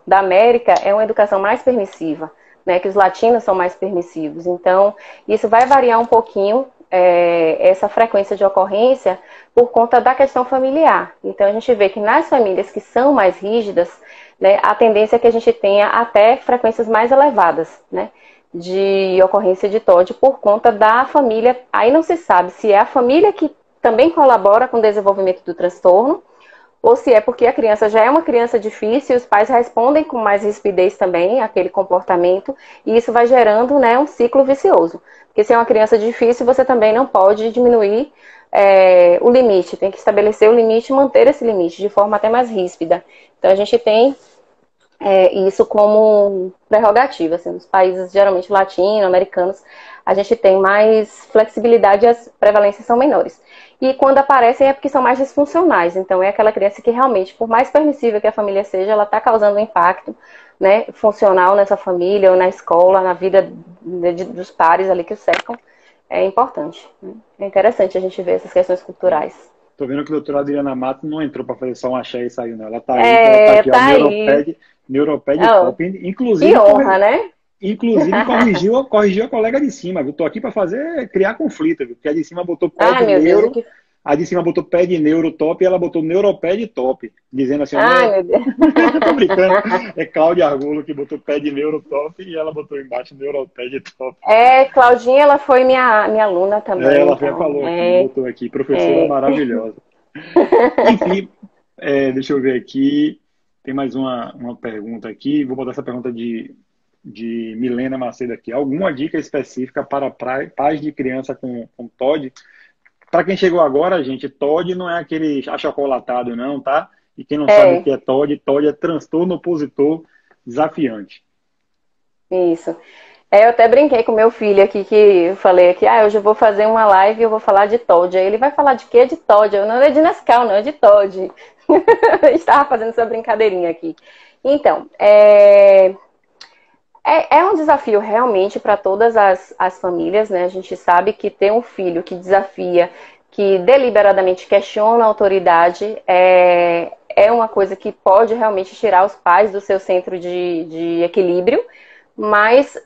da América é uma educação mais permissiva, né, que os latinos são mais permissivos. Então, isso vai variar um pouquinho, essa frequência de ocorrência, por conta da questão familiar. Então, a gente vê que nas famílias que são mais rígidas, né, a tendência é que a gente tenha até frequências mais elevadas, né, de ocorrência de TOD por conta da família. Aí não se sabe se é a família que também colabora com o desenvolvimento do transtorno, ou se é porque a criança já é uma criança difícil e os pais respondem com mais rispidez também àquele comportamento, e isso vai gerando, né, um ciclo vicioso. Porque se é uma criança difícil, você também não pode diminuir o limite, tem que estabelecer o limite e manter esse limite de forma até mais ríspida. Então a gente tem isso como prerrogativa, assim, nos países geralmente latino-americanos, a gente tem mais flexibilidade e as prevalências são menores. E quando aparecem é porque são mais disfuncionais, então é aquela criança que realmente, por mais permissível que a família seja, ela está causando um impacto, né, funcional nessa família ou na escola, na vida dos pares ali que o cercam. É importante, né? É interessante a gente ver essas questões culturais. Tô vendo que a doutora Adriana Mato não entrou para fazer só um axé e saiu, não. Ela tá aí, tá aqui, Neuroped Top. Inclusive, que honra, né? Inclusive, corrigiu a colega de cima, viu? Tô aqui para criar conflito, viu? Porque a de cima botou pé de neuro, a de cima botou pé de neuro top e ela botou Neuroped Top, dizendo assim, meu Deus. Tô brincando, é Cláudia Argulo que botou pé de neuro top e ela botou embaixo Neuroped Top. Claudinha, ela foi minha aluna também. Ela então, falou aqui, botou aqui, professora maravilhosa. Enfim, deixa eu ver aqui, tem mais uma pergunta aqui, vou botar essa pergunta de Milena Macedo aqui. Alguma dica específica para pais de criança com TOD? Para quem chegou agora, gente, TOD não é aquele achocolatado, não, tá? E quem não sabe o que é TOD é transtorno opositor desafiante. Isso. Eu até brinquei com meu filho aqui, que eu falei aqui, hoje eu vou fazer uma live e eu vou falar de TOD. Aí ele vai falar de quê? De TOD. Eu não é de Nescau, não, é de TOD. A gente estava fazendo essa brincadeirinha aqui. Então, É um desafio realmente para todas as famílias, né? A gente sabe que ter um filho que desafia, que deliberadamente questiona a autoridade, é uma coisa que pode realmente tirar os pais do seu centro de equilíbrio, mas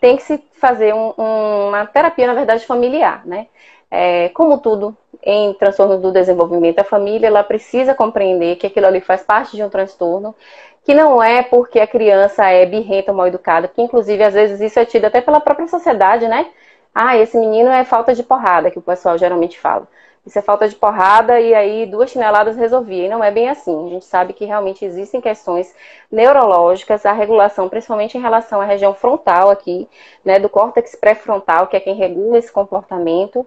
tem que se fazer uma terapia, na verdade, familiar, né? Como tudo em transtornos do desenvolvimento, a família ela precisa compreender que aquilo ali faz parte de um transtorno, que não é porque a criança é birrenta ou mal educada, que inclusive às vezes isso é tido até pela própria sociedade, né? Ah, esse menino é falta de porrada, que o pessoal geralmente fala. Isso é falta de porrada e aí 2 chineladas resolvia. E não é bem assim. A gente sabe que realmente existem questões neurológicas, a regulação, principalmente em relação à região frontal aqui, né, do córtex pré-frontal, que é quem regula esse comportamento.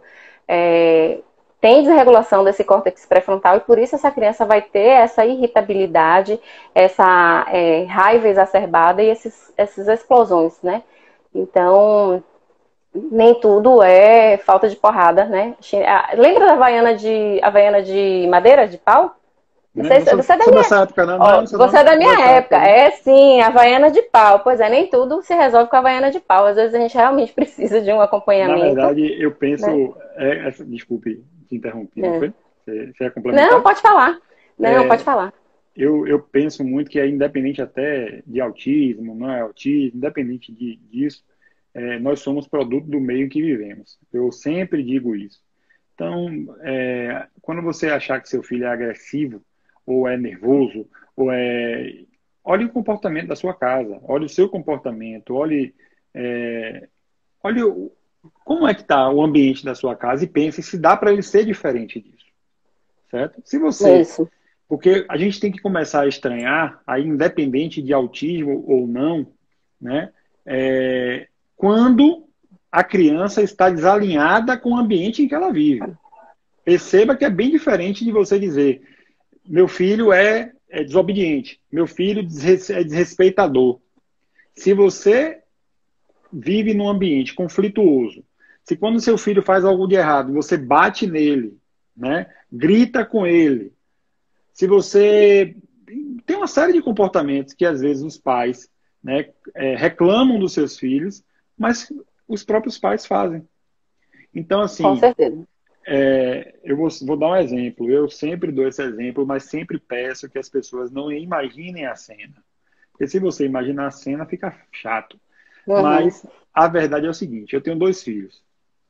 Tem desregulação desse córtex pré-frontal e por isso essa criança vai ter essa irritabilidade, essa raiva exacerbada e essas explosões, né? Então, nem tudo é falta de porrada, né? Lembra da Havaiana de madeira, de pau? Não sei, você é da minha época, não? Ó, você é da minha época. É sim, Havaiana de pau. Pois é, nem tudo se resolve com a Havaiana de pau. Às vezes a gente realmente precisa de um acompanhamento. Na verdade, eu penso... Né? Desculpe te interromper, não foi? Você ia complementar? Não, pode falar. Não, pode falar. Eu penso muito que é independente até de autismo, não é autismo, independente disso, nós somos produto do meio em que vivemos. Eu sempre digo isso. Então, quando você achar que seu filho é agressivo, ou é nervoso, olhe o comportamento da sua casa, olhe o seu comportamento, olhe como é que está o ambiente da sua casa e pense se dá para ele ser diferente disso, certo? Se você... Isso. Porque a gente tem que começar a estranhar, aí independente de autismo ou não, né? Quando a criança está desalinhada com o ambiente em que ela vive. Perceba que é bem diferente de você dizer: meu filho é desobediente, meu filho é desrespeitador. Se você vive num ambiente conflituoso, se quando seu filho faz algo de errado, você bate nele, né? Grita com ele, se você tem uma série de comportamentos que às vezes os pais, né, reclamam dos seus filhos, mas os próprios pais fazem. Então, assim, com certeza. Eu vou dar um exemplo. Eu sempre dou esse exemplo, mas sempre peço que as pessoas não imaginem a cena. Porque se você imaginar a cena, fica chato. Uhum. Mas a verdade é o seguinte: eu tenho 2 filhos,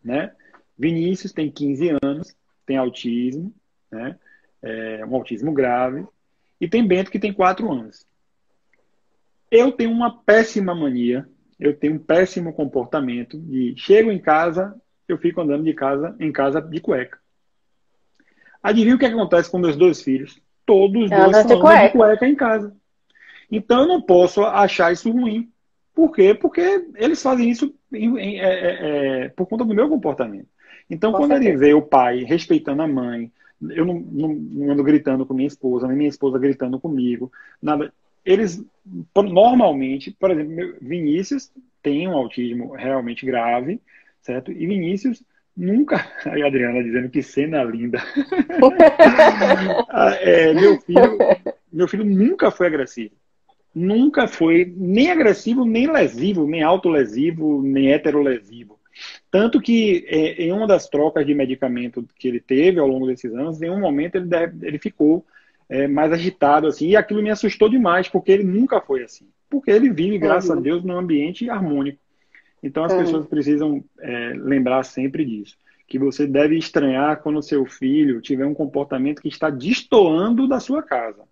né? Vinícius tem 15 anos, tem autismo, né? Um autismo grave, e tem Bento, que tem 4 anos. Eu tenho uma péssima mania, eu tenho um péssimo comportamento de chego em casa, eu fico andando em casa de cueca. Adivinha o que acontece com meus 2 filhos? Todos os 2 andam de cueca em casa. Então eu não posso achar isso ruim. Por quê? Porque eles fazem isso por conta do meu comportamento. Então, quando ele vê o pai respeitando a mãe, eu não ando gritando com minha esposa, nem minha esposa gritando comigo, nada. Eles, normalmente, por exemplo, Vinícius tem um autismo realmente grave, certo? E Vinícius nunca... Aí a Adriana dizendo que cena linda. Meu filho nunca foi agressivo. Nunca foi nem agressivo, nem lesivo, nem autolesivo, nem heterolesivo. Tanto que em uma das trocas de medicamento que ele teve ao longo desses anos, em um momento ele ficou mais agitado, assim, e aquilo me assustou demais, porque ele nunca foi assim. Porque ele vive, graças a Deus, num ambiente harmônico. Então as pessoas precisam lembrar sempre disso. Que você deve estranhar quando seu filho tiver um comportamento que está destoando da sua casa.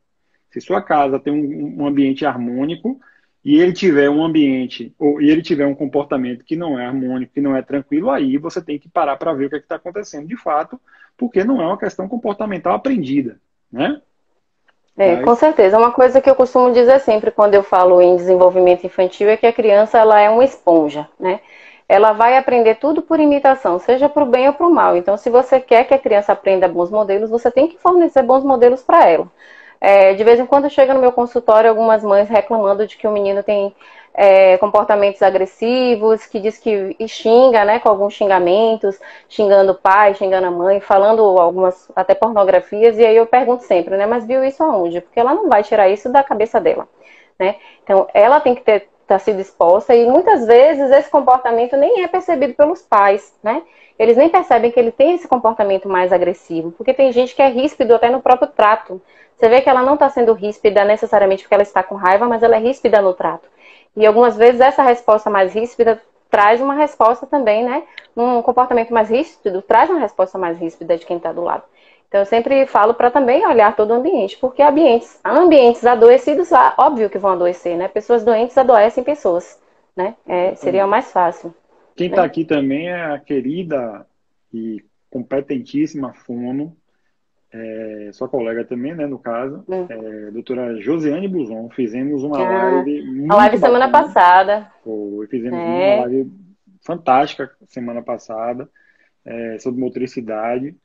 Se sua casa tem um ambiente harmônico e ele tiver e ele tiver um comportamento que não é harmônico, que não é tranquilo, aí você tem que parar para ver o que está acontecendo de fato, porque não é uma questão comportamental aprendida, né? Com certeza. Uma coisa que eu costumo dizer sempre quando eu falo em desenvolvimento infantil é que a criança ela é uma esponja, né? Ela vai aprender tudo por imitação, seja para o bem ou para o mal. Então, se você quer que a criança aprenda bons modelos, você tem que fornecer bons modelos para ela. De vez em quando chega no meu consultório algumas mães reclamando de que o menino tem comportamentos agressivos, que diz que xinga, né, com alguns xingamentos, xingando o pai, xingando a mãe, falando algumas até pornografias, e aí eu pergunto sempre, né, mas viu isso aonde? Porque ela não vai tirar isso da cabeça dela, né? Então ela tem que ter está sido exposta, e muitas vezes esse comportamento nem é percebido pelos pais, né? Eles nem percebem que ele tem esse comportamento mais agressivo, porque tem gente que é ríspido até no próprio trato. Você vê que ela não está sendo ríspida necessariamente porque ela está com raiva, mas ela é ríspida no trato. E algumas vezes essa resposta mais ríspida traz uma resposta também, né? Um comportamento mais ríspido traz uma resposta mais ríspida de quem está do lado. Então eu sempre falo para também olhar todo o ambiente, porque ambientes adoecidos, óbvio que vão adoecer, né? Pessoas doentes adoecem pessoas, né? Seria o mais fácil. Quem está aqui também é a querida e competentíssima fono, sua colega também, né, no caso, doutora Josiane Buzon. Fizemos uma live muito uma live semana passada. Fizemos uma live fantástica semana passada, sobre motricidade.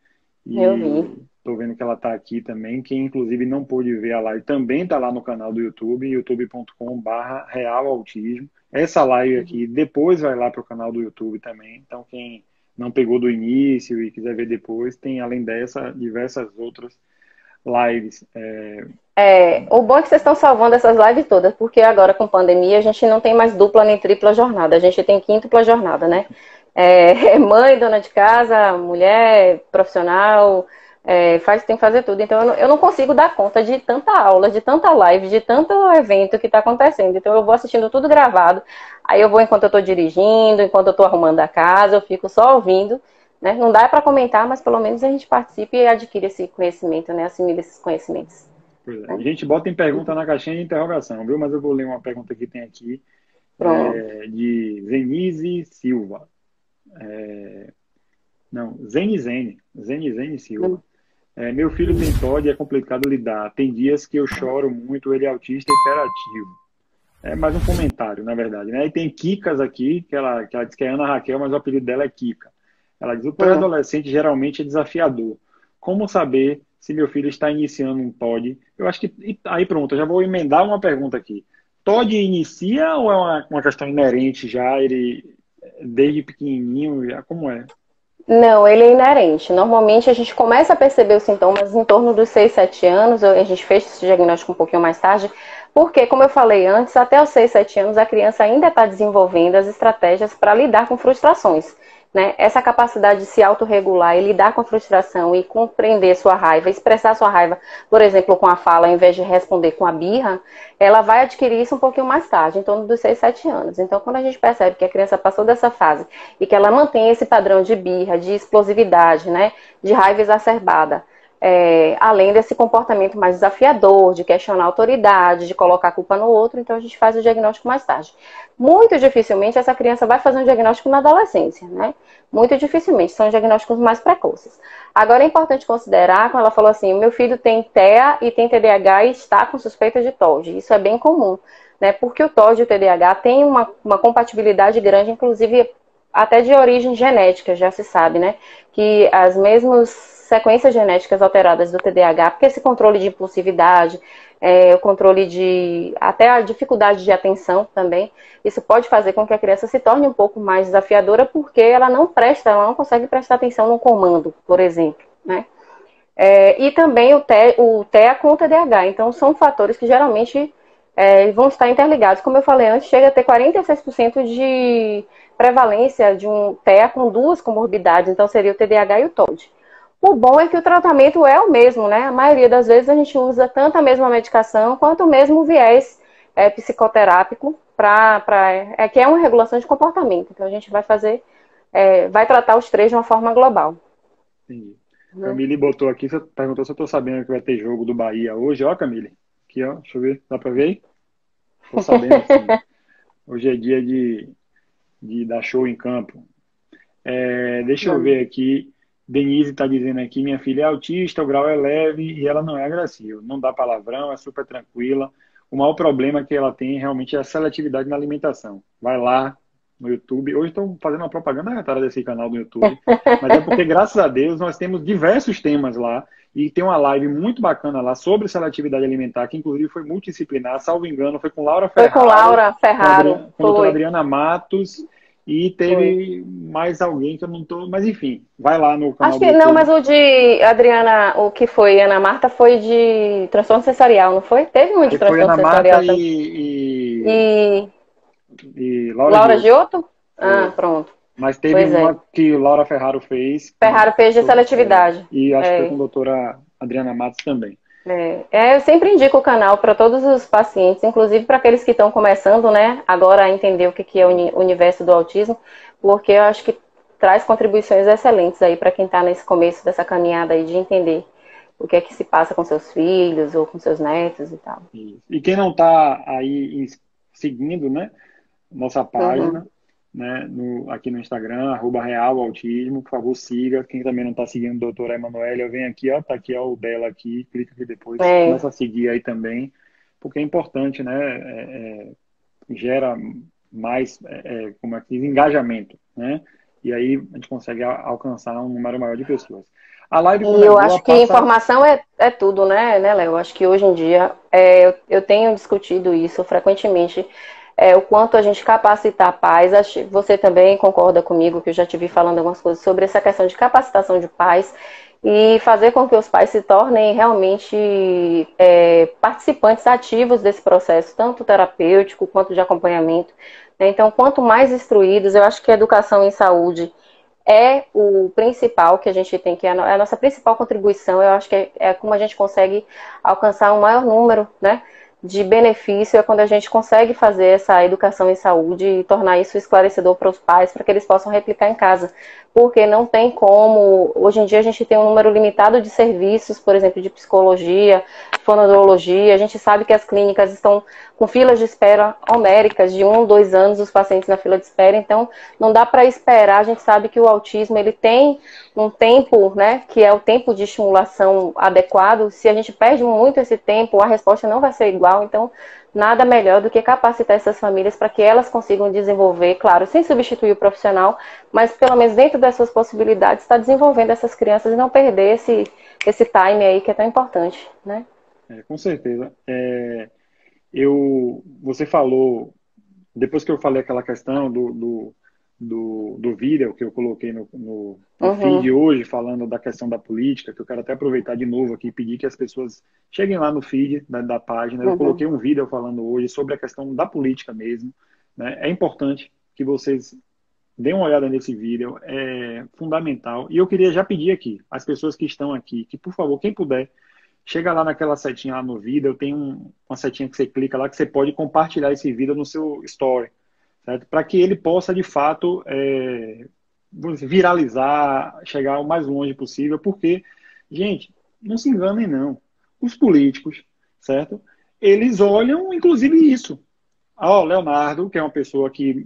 E eu vi. Tô vendo que ela está aqui também. Quem inclusive não pôde ver a live também está lá no canal do YouTube, youtube.com/realautismo. Essa live aqui depois vai lá para o canal do YouTube também. Então quem não pegou do início e quiser ver depois, tem além dessa diversas outras lives. O bom é que vocês estão salvando essas lives todas, porque agora com pandemia a gente não tem mais dupla nem tripla jornada, a gente tem quíntupla jornada, né? Mãe, dona de casa, mulher, profissional, tem que fazer tudo. Então eu não consigo dar conta de tanta aula, de tanta live, de tanto evento que está acontecendo. Então eu vou assistindo tudo gravado, aí eu vou enquanto eu estou dirigindo, enquanto eu estou arrumando a casa, eu fico só ouvindo, né? Não dá para comentar, mas pelo menos a gente participa e adquire esse conhecimento, né? Assimila esses conhecimentos. Pois é. A gente bota em pergunta na caixinha de interrogação, viu? Mas eu vou ler uma pergunta que tem aqui, de Zenise Silva. Zene Silva. Meu filho tem TOD e é complicado lidar. Tem dias que eu choro muito, ele é autista e hiperativo. É mais um comentário, na verdade, né? E tem Kikas aqui, que ela diz que é Ana Raquel, mas o apelido dela é Kika. Ela diz: o pré-adolescente geralmente é desafiador. Como saber se meu filho está iniciando um TOD? Eu acho que... Aí pronto, eu já vou emendar uma pergunta aqui. TOD inicia ou é uma questão inerente já? Ele, desde pequenininho, já como é? Não, ele é inerente. Normalmente a gente começa a perceber os sintomas em torno dos 6, 7 anos. A gente fez esse diagnóstico um pouquinho mais tarde, porque, como eu falei antes, até os 6, 7 anos a criança ainda está desenvolvendo as estratégias para lidar com frustrações, né? Essa capacidade de se autorregular e lidar com a frustração e compreender sua raiva, expressar sua raiva, por exemplo, com a fala, ao invés de responder com a birra, ela vai adquirir isso um pouquinho mais tarde, em torno dos 6, 7 anos. Então, quando a gente percebe que a criança passou dessa fase e que ela mantém esse padrão de birra, de explosividade, né, de raiva exacerbada, além desse comportamento mais desafiador, de questionar a autoridade, de colocar a culpa no outro, então a gente faz o diagnóstico mais tarde. Muito dificilmente essa criança vai fazer um diagnóstico na adolescência, né? Muito dificilmente, são diagnósticos mais precoces. Agora é importante considerar, quando ela falou assim, meu filho tem TEA e tem TDAH e está com suspeita de TOD. Isso é bem comum, né? Porque o TOD e o TDAH têm uma compatibilidade grande, inclusive até de origem genética, já se sabe, né? Que as mesmas sequências genéticas alteradas do TDAH, porque esse controle de impulsividade, o controle até a dificuldade de atenção também, isso pode fazer com que a criança se torne um pouco mais desafiadora, porque ela não consegue prestar atenção no comando, por exemplo, né? E também o TEA com o TDAH, então são fatores que geralmente vão estar interligados. Como eu falei antes, chega a ter 46% de prevalência de um TEA com duas comorbidades, então seria o TDAH e o TOD. O bom é que o tratamento é o mesmo, né? A maioria das vezes a gente usa tanto a mesma medicação quanto o mesmo viés psicoterápico, que é uma regulação de comportamento. Então a gente vai vai tratar os três de uma forma global. Entendi. Camille botou aqui, você perguntou se eu estou sabendo que vai ter jogo do Bahia hoje. Ó, Camille, aqui, ó, deixa eu ver, dá para ver aí? Estou sabendo, sim. Hoje é dia de dar show em campo. Deixa eu ver aqui. Denise está dizendo aqui, minha filha é autista, o grau é leve e ela não é agressiva. Não dá palavrão, é super tranquila. O maior problema que ela tem realmente é a seletividade na alimentação. Vai lá no YouTube. Hoje estou fazendo uma propaganda retada desse canal do YouTube. Mas é porque, graças a Deus, nós temos diversos temas lá. E tem uma live muito bacana lá sobre seletividade alimentar, que inclusive foi multidisciplinar. Salvo engano, foi com Laura Ferraro. Foi com Laura Ferraro. Com a doutora Adriana Matos. E teve mais alguém que eu não tô... Mas enfim, vai lá no canal. Acho que não, mas o de Adriana, o que foi Ana Marta foi de transtorno sensorial, não foi? Teve um de transtorno sensorial também. e Laura Laura Giotto. Giotto? Ah, pronto. Mas teve Pois é. uma que Laura Ferraro fez. Ferraro fez de seletividade. E acho que foi com a doutora Adriana Matos também. Eu sempre indico o canal para todos os pacientes, inclusive para aqueles que estão começando, né, agora a entender o que é o universo do autismo, porque eu acho que traz contribuições excelentes aí para quem está nesse começo dessa caminhada aí de entender o que é que se passa com seus filhos ou com seus netos e tal. E quem não está aí seguindo, né, nossa página, né, aqui no Instagram, @realautismo, por favor, siga. Quem também não está seguindo a doutora Emanuele, eu venho aqui, ó, tá aqui ó, o dela aqui, clica aqui depois, começa a seguir aí também, porque é importante, né, gera mais, como é que diz, engajamento, né, e aí a gente consegue alcançar um número maior de pessoas. A live e eu acho que informação é tudo, né, Léo? Eu acho que hoje em dia, eu tenho discutido isso frequentemente, o quanto a gente capacitar pais. Você também concorda comigo, que eu já te vi falando algumas coisas sobre essa questão de capacitação de pais e fazer com que os pais se tornem realmente participantes ativos desse processo, tanto terapêutico quanto de acompanhamento. Então, quanto mais instruídos, eu acho que a educação em saúde é o principal que a gente tem, que é a nossa principal contribuição. Eu acho que é como a gente consegue alcançar um maior número, né, de benefício, é quando a gente consegue fazer essa educação em saúde e tornar isso esclarecedor para os pais, para que eles possam replicar em casa. Porque não tem como, hoje em dia a gente tem um número limitado de serviços, por exemplo, de psicologia, fonoaudiologia. A gente sabe que as clínicas estão com filas de espera homéricas, de 1, 2 anos os pacientes na fila de espera, então não dá para esperar. A gente sabe que o autismo, ele tem um tempo, né, que é o tempo de estimulação adequado. Se a gente perde muito esse tempo, a resposta não vai ser igual. Então, nada melhor do que capacitar essas famílias para que elas consigam desenvolver, claro, sem substituir o profissional, mas pelo menos dentro das suas possibilidades, estar desenvolvendo essas crianças e não perder esse time aí que é tão importante, né? Com certeza. Você falou, depois que eu falei aquela questão do vídeo que eu coloquei no feed hoje, falando da questão da política, que eu quero até aproveitar de novo aqui e pedir que as pessoas cheguem lá no feed da página. Eu coloquei um vídeo falando hoje sobre a questão da política mesmo, né? É importante que vocês deem uma olhada nesse vídeo, é fundamental. E eu queria já pedir aqui, às pessoas que estão aqui, que por favor, quem puder, chega lá naquela setinha lá no vídeo, tem uma setinha que você clica lá que você pode compartilhar esse vídeo no seu story, certo? Para que ele possa, de fato, viralizar, chegar o mais longe possível, porque, gente, não se enganem não. Os políticos, certo? Eles olham, inclusive, isso. Ó, Leonardo, que é uma pessoa que,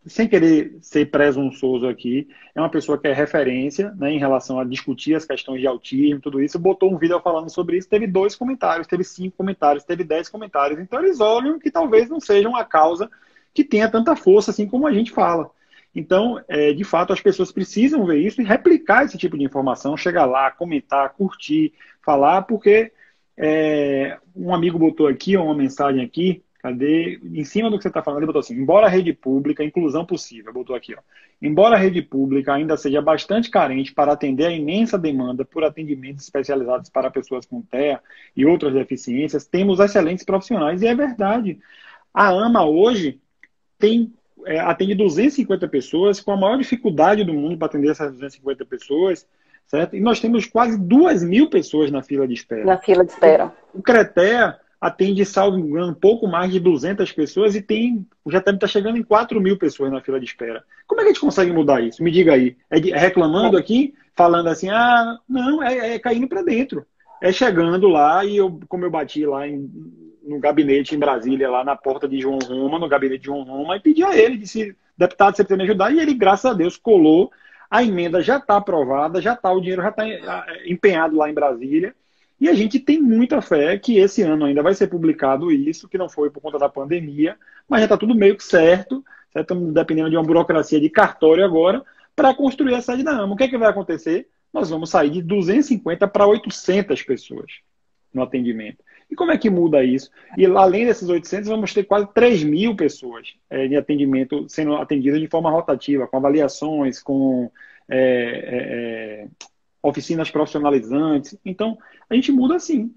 sem querer ser presunçoso aqui, é uma pessoa que é referência, né, em relação a discutir as questões de autismo, tudo isso, botou um vídeo falando sobre isso, teve 2 comentários, teve 5 comentários, teve 10 comentários. Então eles olham que talvez não seja uma causa que tenha tanta força assim como a gente fala. Então, de fato, as pessoas precisam ver isso e replicar esse tipo de informação, chegar lá, comentar, curtir, falar, porque um amigo botou aqui, uma mensagem aqui, cadê? Em cima do que você está falando, ele botou assim: embora a rede pública, inclusão possível, botou aqui, ó. Embora a rede pública ainda seja bastante carente para atender a imensa demanda por atendimentos especializados para pessoas com TEA e outras deficiências, temos excelentes profissionais, e é verdade. A AMA hoje atende 250 pessoas, com a maior dificuldade do mundo para atender essas 250 pessoas, certo? E nós temos quase 2.000 pessoas na fila de espera. Na fila de espera. O CRETEA atende, salvo engano, um pouco mais de 200 pessoas e já está chegando em 4.000 pessoas na fila de espera. Como é que a gente consegue mudar isso? Me diga aí. Reclamando aqui, falando assim, não, caindo para dentro. É chegando lá, e como eu bati lá no gabinete em Brasília, lá na porta de João Roma, no gabinete de João Roma, e pedi a ele, disse: deputado, você precisa me ajudar, e ele, graças a Deus, colou. A emenda já está aprovada, o dinheiro já está empenhado lá em Brasília. E a gente tem muita fé que esse ano ainda vai ser publicado isso, que não foi por conta da pandemia, mas já está tudo meio que certo. Estamos dependendo de uma burocracia de cartório agora para construir a sede da AMA. O que é que vai acontecer? Nós vamos sair de 250 para 800 pessoas no atendimento. E como é que muda isso? E além desses 800, vamos ter quase 3.000 pessoas de atendimento sendo atendidas de forma rotativa, com avaliações, com oficinas profissionalizantes. Então, a gente muda assim.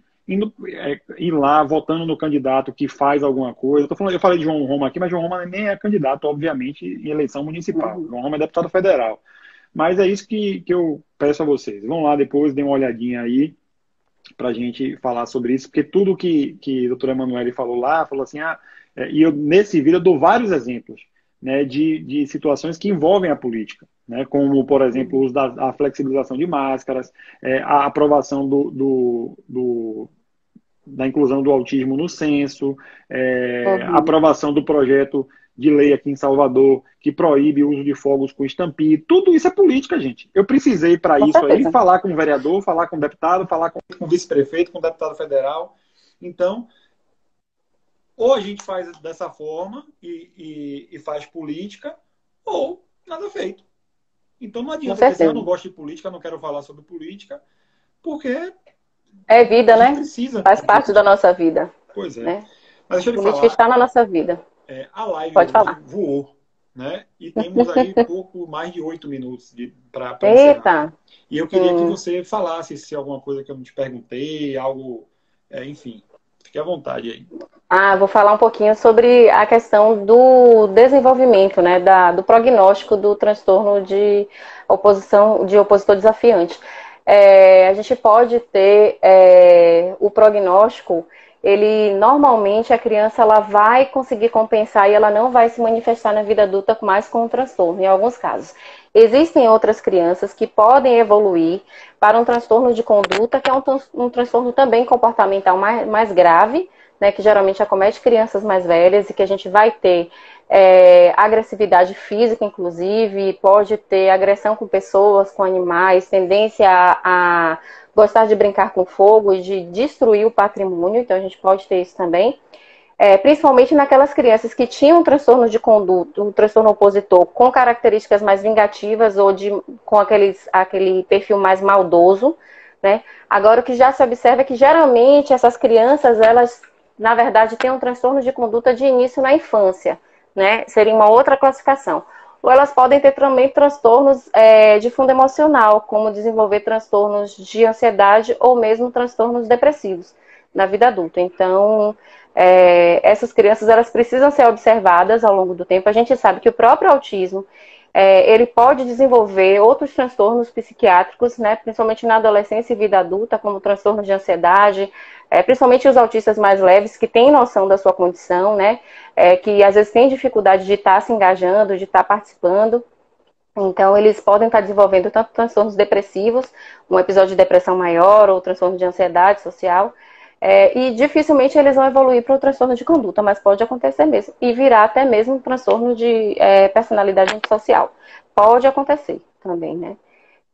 ir lá votando no candidato que faz alguma coisa. Eu falei de João Roma aqui, mas João Roma nem é candidato, obviamente, em eleição municipal. João Roma é deputado federal. Mas é isso que eu peço a vocês. Vão lá depois, dêem uma olhadinha aí para a gente falar sobre isso, porque tudo que a doutora Emanuele falou lá, falou assim, e eu nesse vídeo eu dou vários exemplos, né, de situações que envolvem a política, né, como, por exemplo, o uso a flexibilização de máscaras, a aprovação da inclusão do autismo no censo, a aprovação do projeto de lei aqui em Salvador que proíbe o uso de fogos com estampido. Tudo isso é política, gente. Eu precisei para isso aí falar com o vereador, falar com o deputado, falar com o vice-prefeito, com o deputado federal. Então, ou a gente faz dessa forma e faz política, ou nada feito. Então não adianta dizer, eu não gosto de política, não quero falar sobre política, porque é vida, né? Precisa. Faz parte da nossa vida. Pois é. Né? Mas deixa eu lhe política falar. Está na nossa vida. A live Pode falar. voou, né? E temos aí pouco mais de 8 minutos para encerrar. Eita! E eu queria que você falasse se alguma coisa que eu não te perguntei, algo, enfim, fique à vontade aí. Vou falar um pouquinho sobre a questão do desenvolvimento, né, do prognóstico do transtorno de opositor desafiante. A gente pode ter o prognóstico, normalmente a criança ela vai conseguir compensar e ela não vai se manifestar na vida adulta mais com o transtorno, em alguns casos. Existem outras crianças que podem evoluir para um transtorno de conduta, que é um transtorno também comportamental mais grave, né, que geralmente acomete crianças mais velhas e que a gente vai ter agressividade física, inclusive, pode ter agressão com pessoas, com animais, tendência a gostar de brincar com fogo e de destruir o patrimônio, então a gente pode ter isso também. Principalmente naquelas crianças que tinham um transtorno de conduta, um transtorno opositor com características mais vingativas ou com aquele perfil mais maldoso, né? Agora, o que já se observa é que geralmente essas crianças, elas, na verdade, têm um transtorno de conduta de início na infância, né? Seria uma outra classificação. Ou elas podem ter também transtornos de fundo emocional, como desenvolver transtornos de ansiedade ou mesmo transtornos depressivos na vida adulta. Então, essas crianças elas precisam ser observadas ao longo do tempo. A gente sabe que o próprio autismo ele pode desenvolver outros transtornos psiquiátricos, né, principalmente na adolescência e vida adulta, como transtornos de ansiedade, principalmente os autistas mais leves, que têm noção da sua condição, né, que às vezes têm dificuldade de estar se engajando, de estar participando. Então, eles podem estar desenvolvendo tanto transtornos depressivos, um episódio de depressão maior, ou transtorno de ansiedade social, e dificilmente eles vão evoluir para o transtorno de conduta, mas pode acontecer mesmo, e virar até mesmo um transtorno de personalidade antissocial. Pode acontecer também, né?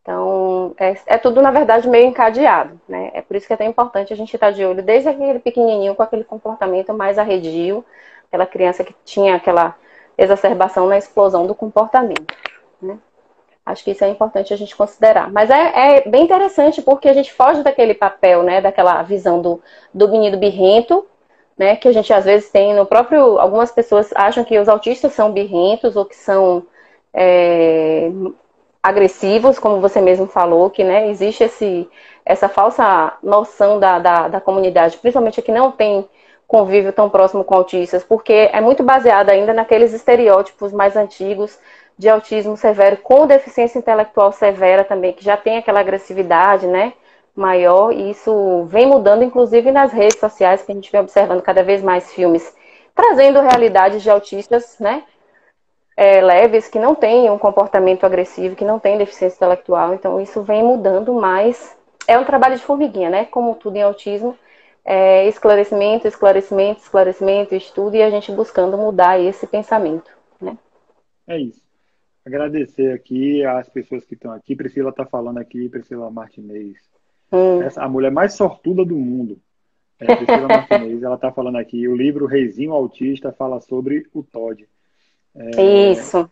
Então, é tudo, na verdade, meio encadeado, né? É por isso que é tão importante a gente estar de olho, desde aquele pequenininho com aquele comportamento mais arredio, aquela criança que tinha aquela exacerbação na explosão do comportamento, né? Acho que isso é importante a gente considerar. Mas é bem interessante porque a gente foge daquele papel, né, daquela visão do menino birrento, né, que a gente às vezes tem no próprio... Algumas pessoas acham que os autistas são birrentos ou que são agressivos, como você mesmo falou, que, né, existe essa falsa noção da comunidade, principalmente que não tem convívio tão próximo com autistas, porque é muito baseada ainda naqueles estereótipos mais antigos de autismo severo com deficiência intelectual severa também, que já tem aquela agressividade, né, maior, e isso vem mudando, inclusive nas redes sociais, que a gente vem observando cada vez mais filmes, trazendo realidades de autistas, né, leves, que não têm um comportamento agressivo, que não têm deficiência intelectual, então isso vem mudando, mas é um trabalho de formiguinha, né, como tudo em autismo, esclarecimento, esclarecimento, esclarecimento, estudo, e a gente buscando mudar esse pensamento, né. É isso. Agradecer aqui às pessoas que estão aqui. Priscila está falando aqui, Priscila Martinez. A mulher mais sortuda do mundo. Priscila Martinez, ela está falando aqui. O livro Reizinho Autista fala sobre o TOD. Isso.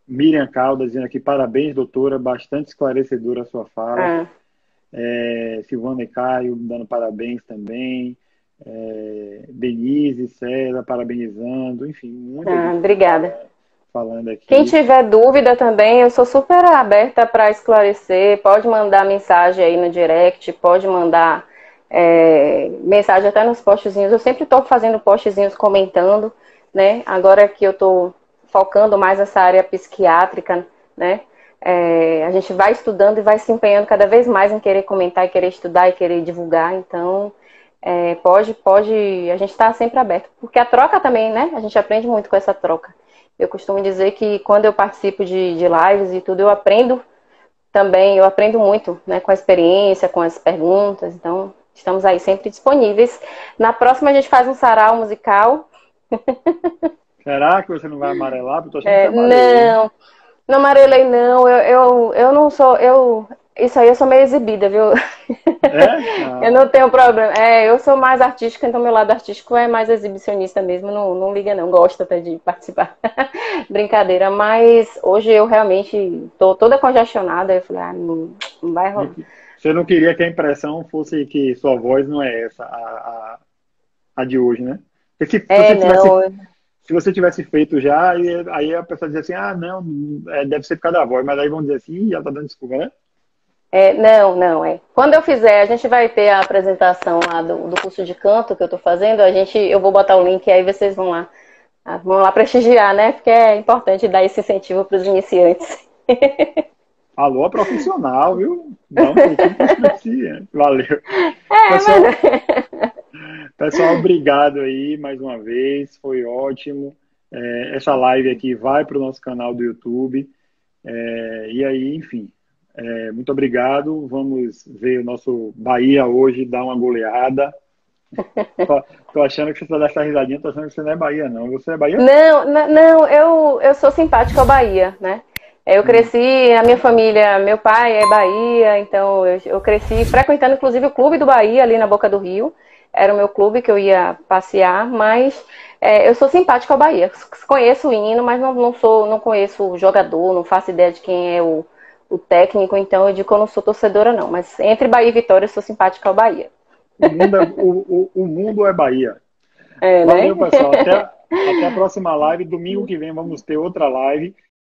Miriam Caldas dizendo aqui, parabéns, doutora, bastante esclarecedora a sua fala. Silvana e Caio dando parabéns também. Denise, César, parabenizando. Enfim, muita gente. Obrigada. Falando aqui. Quem tiver dúvida também, eu sou super aberta para esclarecer. Pode mandar mensagem aí no direct, pode mandar mensagem até nos postzinhos. Eu sempre estou fazendo postzinhos comentando, né? Agora que eu estou focando mais nessa área psiquiátrica, né? A gente vai estudando e vai se empenhando cada vez mais em querer comentar, e querer estudar e querer divulgar. Então, a gente está sempre aberto. Porque a troca também, né? A gente aprende muito com essa troca. Eu costumo dizer que quando eu participo de lives e tudo, eu aprendo também, eu aprendo muito, né? Com a experiência, com as perguntas. Então, estamos aí sempre disponíveis. Na próxima a gente faz um sarau musical. Será que você não vai amarelar? Porque eu tô achando que você amarelou. Não, não amarelei não. Eu não sou. Isso aí eu sou meio exibida, viu? É? Eu não tenho problema. Eu sou mais artística, então meu lado artístico é mais exibicionista mesmo. Não, não liga não, gosto até de participar. Brincadeira, mas hoje eu realmente tô toda congestionada. Eu falei, não vai rolar. Você não queria que a impressão fosse que sua voz não é essa, a de hoje, né? Porque Não. se você tivesse feito já, aí a pessoa dizia assim, não, deve ser por causa da voz, mas aí vão dizer assim, já tá dando desculpa, né? Não. Quando eu fizer, a gente vai ter a apresentação lá do curso de canto que eu tô fazendo. Eu vou botar o link aí, vocês vão lá prestigiar, né? Porque é importante dar esse incentivo para os iniciantes. Alô, profissional, viu? Dá um pouquinho para os iniciantes. Valeu. Pessoal, pessoal, obrigado aí mais uma vez, foi ótimo. Essa live aqui vai para o nosso canal do YouTube. E aí, enfim, muito obrigado. Vamos ver o nosso Bahia hoje dar uma goleada. Tô achando que você está dessa risadinha, tô achando que você não é Bahia, não. Você é Bahia? Não, eu sou simpática ao Bahia, né? Eu cresci, a minha família, meu pai é Bahia, então eu cresci frequentando inclusive o Clube do Bahia ali na Boca do Rio. Era o meu clube que eu ia passear, mas eu sou simpática ao Bahia. Conheço o hino, mas não conheço o jogador, não faço ideia de quem é o técnico, então eu digo que eu não sou torcedora não. Mas entre Bahia e Vitória eu sou simpática ao Bahia. O mundo é Bahia. Né? Valeu, pessoal. Até a próxima live. Domingo que vem vamos ter outra live.